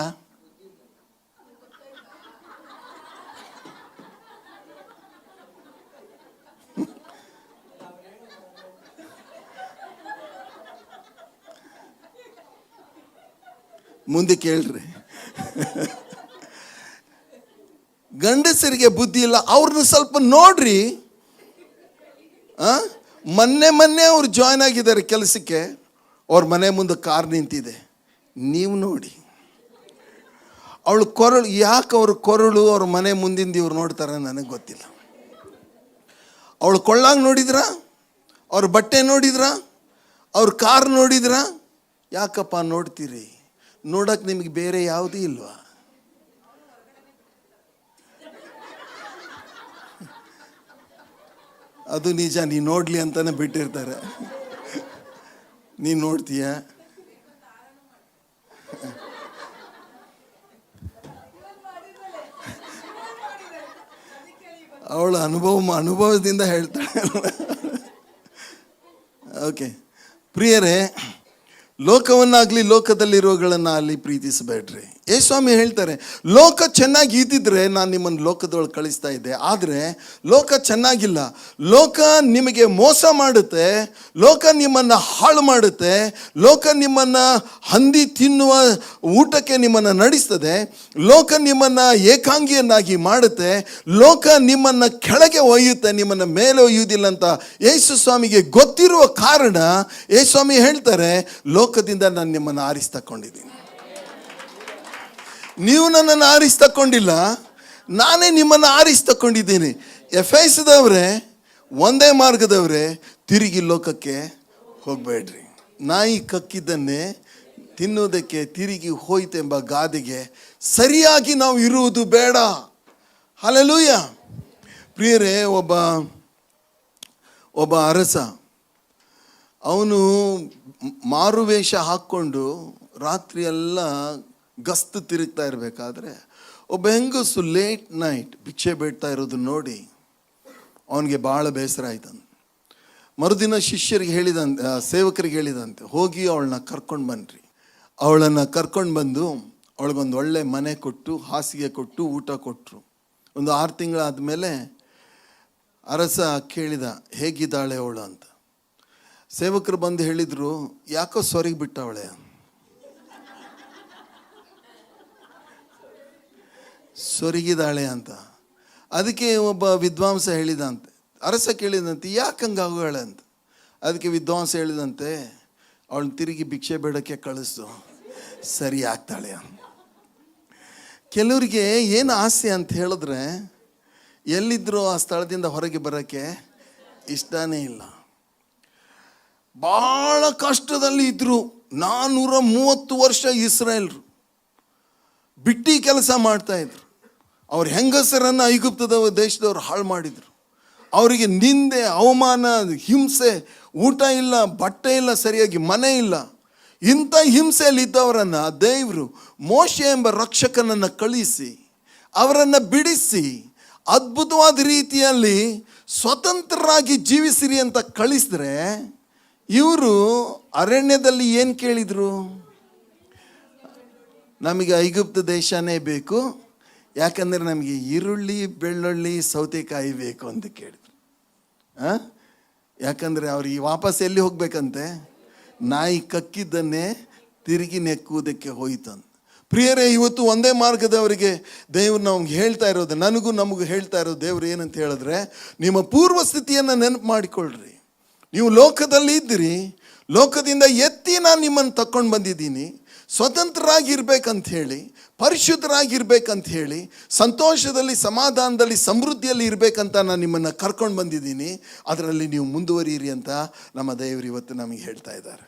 ಮುಂದೆ ಕೇಳ್ರಿ. ಗಂಡಸರಿಗೆ ಬುದ್ಧಿ ಇಲ್ಲ. ಅವ್ರನ್ನ ಸ್ವಲ್ಪ ನೋಡ್ರಿ. ಮೊನ್ನೆ ಅವ್ರು ಜಾಯ್ನ್ ಆಗಿದ್ದಾರೆ ಕೆಲಸಕ್ಕೆ, ಅವ್ರ ಮನೆ ಮುಂದೆ ಕಾರ್ ನಿಂತಿದೆ, ನೀವು ನೋಡಿ. ಅವಳು ಕೊರಳು, ಯಾಕೆ ಅವ್ರ ಕೊರಳು ಅವ್ರ ಮನೆ ಮುಂದಿಂದ ಇವ್ರು ನೋಡ್ತಾರೆ ನನಗೆ ಗೊತ್ತಿಲ್ಲ. ಅವಳು ಕೊಳ್ಳಾಗ ನೋಡಿದ್ರ, ಅವ್ರ ಬಟ್ಟೆ ನೋಡಿದ್ರ, ಅವ್ರ ಕಾರ್ ನೋಡಿದ್ರ? ಯಾಕಪ್ಪ ನೋಡ್ತೀರಿ? ನೋಡಕ್ಕೆ ನಿಮಗೆ ಬೇರೆ ಯಾವುದೂ ಇಲ್ವಾ? ಅದು ನಿಜ, ನೀ ನೋಡ್ಲಿ ಅಂತಾನೆ ಬಿಟ್ಟಿರ್ತಾರೆ. ನೀ ನೋಡ್ತೀಯ? ಅವಳ ಅನುಭವದಿಂದ ಹೇಳ್ತಾಳೆ. ಓಕೆ ಪ್ರಿಯರೇ, ಲೋಕವನ್ನಾಗಲಿ ಲೋಕದಲ್ಲಿರುವಗಳನ್ನು ಅಲ್ಲಿ ಪ್ರೀತಿಸಬೇಡ್ರಿ. ಯೇಸ್ವಾಮಿ ಹೇಳ್ತಾರೆ, ಲೋಕ ಚೆನ್ನಾಗಿ ಇದ್ದಿದ್ರೆ ನಾನು ನಿಮ್ಮನ್ನು ಲೋಕದೊಳಗೆ ಕಳಿಸ್ತಾ ಇದ್ದೆ. ಆದರೆ ಲೋಕ ಚೆನ್ನಾಗಿಲ್ಲ. ಲೋಕ ನಿಮಗೆ ಮೋಸ ಮಾಡುತ್ತೆ, ಲೋಕ ನಿಮ್ಮನ್ನು ಹಾಳು ಮಾಡುತ್ತೆ, ಲೋಕ ನಿಮ್ಮನ್ನು ಹಂದಿ ತಿನ್ನುವ ಊಟಕ್ಕೆ ನಿಮ್ಮನ್ನು ನಡೆಸ್ತದೆ, ಲೋಕ ನಿಮ್ಮನ್ನು ಏಕಾಂಗಿಯನ್ನಾಗಿ ಮಾಡುತ್ತೆ, ಲೋಕ ನಿಮ್ಮನ್ನು ಕೆಳಗೆ ಒಯ್ಯುತ್ತೆ, ನಿಮ್ಮನ್ನು ಮೇಲೆ ಒಯ್ಯುವುದಿಲ್ಲ ಅಂತ ಯೇಸು ಸ್ವಾಮಿಗೆ ಗೊತ್ತಿರುವ ಕಾರಣ ಯೇಸ್ವಾಮಿ ಹೇಳ್ತಾರೆ, ಲೋಕದಿಂದ ನಾನು ನಿಮ್ಮನ್ನು ಆರಿಸ್ತಕೊಂಡಿದ್ದೀನಿ. ನೀವು ನನ್ನನ್ನು ಆರಿಸ್ತಕೊಂಡಿಲ್ಲ, ನಾನೇ ನಿಮ್ಮನ್ನು ಆರಿಸ್ತಕೊಂಡಿದ್ದೀನಿ. ಎಫೆಸದವರೇ, ಒಂದೇ ಮಾರ್ಗದವರೇ, ತಿರುಗಿ ಲೋಕಕ್ಕೆ ಹೋಗಬೇಡ್ರಿ. ನಾಯಿ ಕಕ್ಕಿದ್ದನ್ನೇ ತಿನ್ನುವುದಕ್ಕೆ ತಿರುಗಿ ಹೋಯ್ತೆಂಬ ಗಾದೆಗೆ ಸರಿಯಾಗಿ ನಾವು ಇರುವುದು ಬೇಡ. ಹಲ್ಲೆಲೂಯ. ಪ್ರಿಯರೇ, ಒಬ್ಬ ಅರಸ, ಅವನು ಮಾರುವೇಷ ಹಾಕ್ಕೊಂಡು ರಾತ್ರಿ ಎಲ್ಲ ಗಸ್ತು ತಿರುಗ್ತಾ ಇರಬೇಕಾದ್ರೆ ಒಬ್ಬ ಹೆಂಗಸು ಲೇಟ್ ನೈಟ್ ಭಿಕ್ಷೆ ಬೇಡ್ತಾ ಇರೋದನ್ನ ನೋಡಿ ಅವನಿಗೆ ಭಾಳ ಬೇಸರ ಆಯ್ತಂತೆ. ಮರುದಿನ ಶಿಷ್ಯರಿಗೆ ಹೇಳಿದಂತೆ, ಸೇವಕರಿಗೆ ಹೇಳಿದಂತೆ, ಹೋಗಿ ಅವಳನ್ನ ಕರ್ಕೊಂಡು ಬನ್ನಿರಿ. ಅವಳನ್ನು ಕರ್ಕೊಂಡು ಬಂದು ಅವಳಿಗೊಂದು ಒಳ್ಳೆ ಮನೆ ಕೊಟ್ಟು, ಹಾಸಿಗೆ ಕೊಟ್ಟು, ಊಟ ಕೊಟ್ಟರು. ಒಂದು 6 ತಿಂಗಳಾದಮೇಲೆ ಅರಸ ಕೇಳಿದ, ಹೇಗಿದ್ದಾಳೆ ಅವಳು ಅಂತ. ಸೇವಕರು ಬಂದು ಹೇಳಿದರು, ಯಾಕೋ ಸೊರಗಿ ಬಿಟ್ಟವಳೆ, ಸೊರಗಿದಾಳೆ ಅಂತ. ಅದಕ್ಕೆ ಒಬ್ಬ ವಿದ್ವಾಂಸ ಹೇಳಿದಂತೆ, ಅರಸ ಕೇಳಿದಂತೆ, ಯಾಕೆ ಹಂಗಾಗೋಳೆ ಅಂತ. ಅದಕ್ಕೆ ವಿದ್ವಾಂಸ ಹೇಳಿದಂತೆ, ಅವಳನ್ನ ತಿರುಗಿ ಭಿಕ್ಷೆ ಬೇಡಕ್ಕೆ ಕಳಿಸು, ಸರಿ ಆಗ್ತಾಳೆ. ಕೆಲವರಿಗೆ ಏನು ಆಸೆ ಅಂತ ಹೇಳಿದ್ರೆ ಎಲ್ಲಿದ್ದರೂ ಆ ಸ್ಥಳದಿಂದ ಹೊರಗೆ ಬರೋಕ್ಕೆ ಇಷ್ಟನೇ ಇಲ್ಲ. ಭಾಳ ಕಷ್ಟದಲ್ಲಿ ಇದ್ದರು. 430 ವರ್ಷ ಇಸ್ರಾಯೇಲ್ರು ಬಿಟ್ಟಿ ಕೆಲಸ ಮಾಡ್ತಾಯಿದ್ರು. ಅವ್ರ ಹೆಂಗಸರನ್ನು ಐಗುಪ್ತದ ದೇಶದವ್ರು ಹಾಳು ಮಾಡಿದರು. ಅವರಿಗೆ ನಿಂದೆ, ಅವಮಾನ, ಹಿಂಸೆ, ಊಟ ಇಲ್ಲ, ಬಟ್ಟೆ ಇಲ್ಲ, ಸರಿಯಾಗಿ ಮನೆ ಇಲ್ಲ. ಇಂಥ ಹಿಂಸೆಯಲ್ಲಿದ್ದವರನ್ನು ದೇವರು ಮೋಶೆ ಎಂಬ ರಕ್ಷಕನನ್ನು ಕಳಿಸಿ ಅವರನ್ನು ಬಿಡಿಸಿ ಅದ್ಭುತವಾದ ರೀತಿಯಲ್ಲಿ ಸ್ವತಂತ್ರರಾಗಿ ಜೀವಿಸಿರಿ ಅಂತ ಕಳಿಸಿದ್ರೆ, ಇವರು ಅರಣ್ಯದಲ್ಲಿ ಏನು ಕೇಳಿದರು? ನಮಗೆ ಐಗುಪ್ತ ದೇಶನೇ ಬೇಕು, ಯಾಕಂದರೆ ನಮಗೆ ಈರುಳ್ಳಿ, ಬೆಳ್ಳುಳ್ಳಿ, ಸೌತೆಕಾಯಿ ಬೇಕು ಅಂತ ಕೇಳಿದ್ರು. ಯಾಕಂದರೆ ಅವ್ರಿಗೆ ವಾಪಸ್ ಎಲ್ಲಿ ಹೋಗ್ಬೇಕಂತೆ? ನಾಯಿ ಕಕ್ಕಿದ್ದನ್ನೇ ತಿರುಗಿ ನೆಕ್ಕುವುದಕ್ಕೆ ಹೋಯ್ತಂತ. ಪ್ರಿಯರೇ, ಇವತ್ತು ಒಂದೇ ಮಾರ್ಗದವರಿಗೆ ದೇವ್ರು ನಮ್ಗೆ ಹೇಳ್ತಾ ಇರೋದು, ನಮಗೂ ಹೇಳ್ತಾ ಇರೋದು ದೇವ್ರು ಏನಂತ ಹೇಳಿದ್ರೆ, ನಿಮ್ಮ ಪೂರ್ವ ಸ್ಥಿತಿಯನ್ನು ನೆನಪು ಮಾಡಿಕೊಳ್ಳ್ರಿ. ನೀವು ಲೋಕದಲ್ಲಿ ಇದ್ದೀರಿ, ಲೋಕದಿಂದ ಎತ್ತಿ ನಾನು ನಿಮ್ಮನ್ನು ತಕ್ಕೊಂಡು ಬಂದಿದ್ದೀನಿ. ಸ್ವತಂತ್ರರಾಗಿರ್ಬೇಕಂತ ಹೇಳಿ, ಪರಿಶುದ್ಧರಾಗಿರ್ಬೇಕಂತ ಹೇಳಿ, ಸಂತೋಷದಲ್ಲಿ, ಸಮಾಧಾನದಲ್ಲಿ, ಸಮೃದ್ಧಿಯಲ್ಲಿ ಇರಬೇಕಂತ ನಾನು ನಿಮ್ಮನ್ನು ಕರ್ಕೊಂಡು ಬಂದಿದ್ದೀನಿ. ಅದರಲ್ಲಿ ನೀವು ಮುಂದುವರಿಯಿರಿ ಅಂತ ನಮ್ಮ ದೇವರು ಇವತ್ತು ನಮಗೆ ಹೇಳ್ತಾ ಇದ್ದಾರೆ.